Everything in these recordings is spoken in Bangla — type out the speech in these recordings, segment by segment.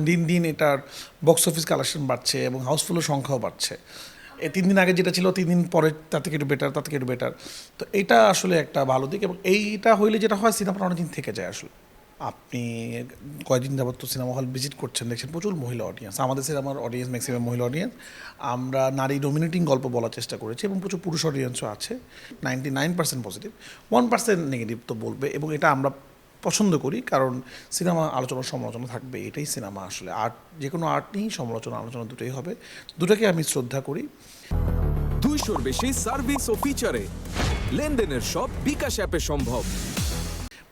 দিন দিন এটার বক্স অফিস কালেকশন বাড়ছে এবং হাউসফুলের সংখ্যাও বাড়ছে। এই 3 দিন আগে যেটা ছিল 3 দিন পরে তার থেকে একটু বেটার, তার থেকে একটু বেটার। তো এটা আসলে একটা ভালো দিক এবং এইটা হইলে যেটা হয় সিনেমাটা অনেকদিন থেকে যায় আসলে। আপনি কয়েকদিন যাবত তো সিনেমা হল ভিজিট করছেন, দেখছেন প্রচুর মহিলা অডিয়েন্স। আমাদের সিনেমার অডিয়েন্স ম্যাক্সিমাম মহিলা অডিয়েন্স। আমরা নারী ডমিনেটিং গল্প বলার চেষ্টা করেছি এবং প্রচুর পুরুষ অডিয়েন্সও আছে। 99% পজিটিভ, 1% নেগেটিভ তো বলবে এবং এটা আমরা পছন্দ করি, কারণ সিনেমা আলোচনা সমালোচনা থাকবে, এটাই সিনেমা আসলে। আর্ট, যে কোনো আর্ট নিয়েই সমালোচনা আলোচনা দুটোই হবে, দুটোকে আমি শ্রদ্ধা করি। 200-র বেশি সার্ভিস ও ফিচারে লেনদেনের সব বিকাশ অ্যাপে সম্ভব।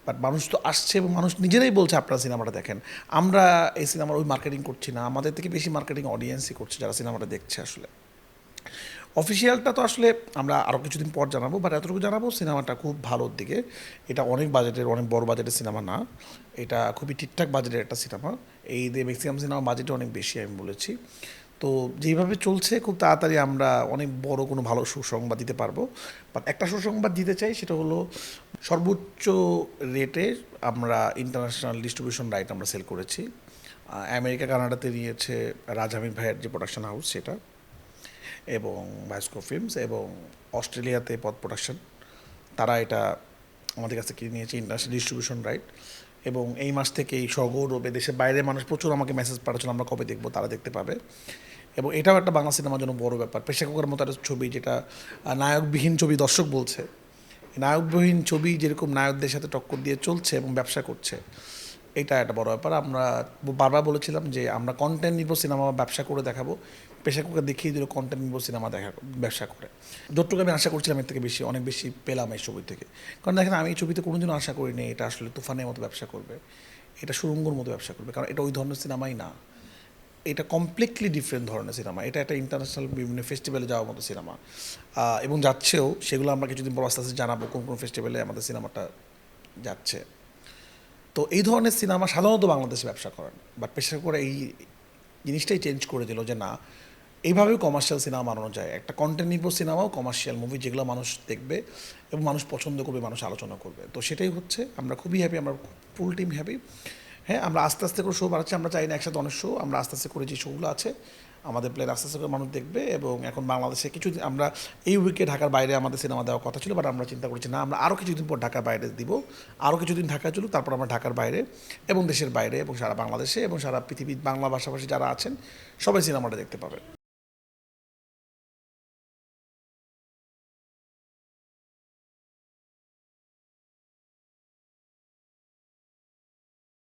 বাট মানুষ তো আসছে এবং মানুষ নিজেরাই বলছে আপনারা সিনেমাটা দেখেন। আমরা এই সিনেমার ওই মার্কেটিং করছি না, আমাদের থেকে বেশি মার্কেটিং অডিয়েন্সই করছে যারা সিনেমাটা দেখছে আসলে। অফিসিয়ালটা তো আসলে আমরা আরও কিছুদিন পর জানাবো, বাট এতটুকু জানাবো সিনেমাটা খুব ভালোর দিকে। এটা অনেক বাজেটের, অনেক বড় বাজেটের সিনেমা না, এটা খুবই ঠিকঠাক বাজেটের একটা সিনেমা। এই যে ম্যাক্সিমাম সিনেমা বাজেটে অনেক বেশি আমি বলেছি। তো যেইভাবে চলছে খুব তাড়াতাড়ি আমরা অনেক বড় কোনো ভালো সুসংবাদ দিতে পারবো। বাট একটা সুসংবাদ দিতে চাই, সেটা হলো সর্বোচ্চ রেটে আমরা ইন্টারন্যাশনাল ডিস্ট্রিবিউশন রাইট আমরা সেল করেছি। আমেরিকা কানাডাতে নিয়েছে রাজ হামিদ ভাইয়ের যে প্রোডাকশন হাউস সেটা, এবং বায়োস্কোপ ফিল্মস, এবং অস্ট্রেলিয়াতে পথ প্রোডাকশন, তারা এটা আমাদের কাছ থেকে নিয়েছে ইন্টারন্যাশনাল ডিস্ট্রিবিউশন রাইট। এবং এই মাস থেকেই সগৌরবে দেশের বাইরে মানুষ প্রচুর আমাকে মেসেজ পাঠাচ্ছিল আমরা কবে দেখবো, তারা দেখতে পাবে। এবং এটাও একটা বাংলা সিনেমার জন্য বড় ব্যাপার। প্রেক্ষাগৃহের কুকারের মতো একটা ছবি, যেটা নায়কবিহীন ছবি দর্শক বলছে, নায়কবিহীন ছবি যেরকম নায়কদের সাথে টক্কর দিয়ে চলছে এবং ব্যবসা করছে, এটা একটা বড় ব্যাপার। আমরা বারবার বলেছিলাম যে আমরা কন্টেন্ট নির্ভর সিনেমা ব্যবসা করে দেখাবো, পেশাকুকে দেখিয়ে দিল কন্টেন্ট নির্ভর সিনেমা ব্যবসা করে। যতটুকু আমি আশা করছিলাম এর থেকে বেশি, অনেক বেশি পেলাম এই ছবি থেকে। কারণ দেখেন, আমি এই ছবিতে কোনোদিনও আশা করিনি এটা আসলে তুফানের মতো ব্যবসা করবে, এটা সুরঙ্গর মতো ব্যবসা করবে, কারণ এটা ওই ধরনের সিনেমাই না। এটা কমপ্লিটলি ডিফারেন্ট ধরনের সিনেমা, এটা একটা ইন্টারন্যাশনাল বিভিন্ন ফেস্টিভ্যালে যাওয়ার মতো সিনেমা, এবং যাচ্ছেও। সেগুলো আমরা কিছুদিন পর আস্তে আস্তে জানাবো কোন কোন ফেস্টিভ্যালে আমাদের সিনেমাটা যাচ্ছে। তো এই ধরনের সিনেমা সাধারণত বাংলাদেশে ব্যবসা করেন, বাট পেশা করে এই জিনিসটাই চেঞ্জ করে দিল যে না, এইভাবেও কমার্শিয়াল সিনেমা বানানো যায়। একটা কন্টেন্ট নির্ভর সিনেমাও কমার্শিয়াল মুভি, যেগুলো মানুষ দেখবে এবং মানুষ পছন্দ করবে, মানুষ আলোচনা করবে। তো সেটাই হচ্ছে, আমরা খুবই হ্যাপি, আমরা ফুল টিম হ্যাপি। হ্যাঁ, আমরা আস্তে আস্তে করে শো বাড়াচ্ছি, আমরা চাই না একসাথে অনেক শো, আমরা আস্তে আস্তে করে যে শোগুলো আছে আমাদের প্লেয়ার আস্তে আস্তে করে মানুষ দেখবে। এবং এখন বাংলাদেশে কিছু, আমরা এই উইকে ঢাকার বাইরে আমাদের সিনেমা দেওয়ার কথা ছিল, বাট আমরা চিন্তা করছি না, আমরা আরও কিছুদিন পর ঢাকার বাইরে দিব, আরও কিছুদিন ঢাকায় চলুক, তারপর আমরা ঢাকার বাইরে এবং দেশের বাইরে এবং সারা বাংলাদেশে এবং সারা পৃথিবীর বাংলা ভাষাভাষী যারা আছেন সবাই সিনেমাটা দেখতে পাবে।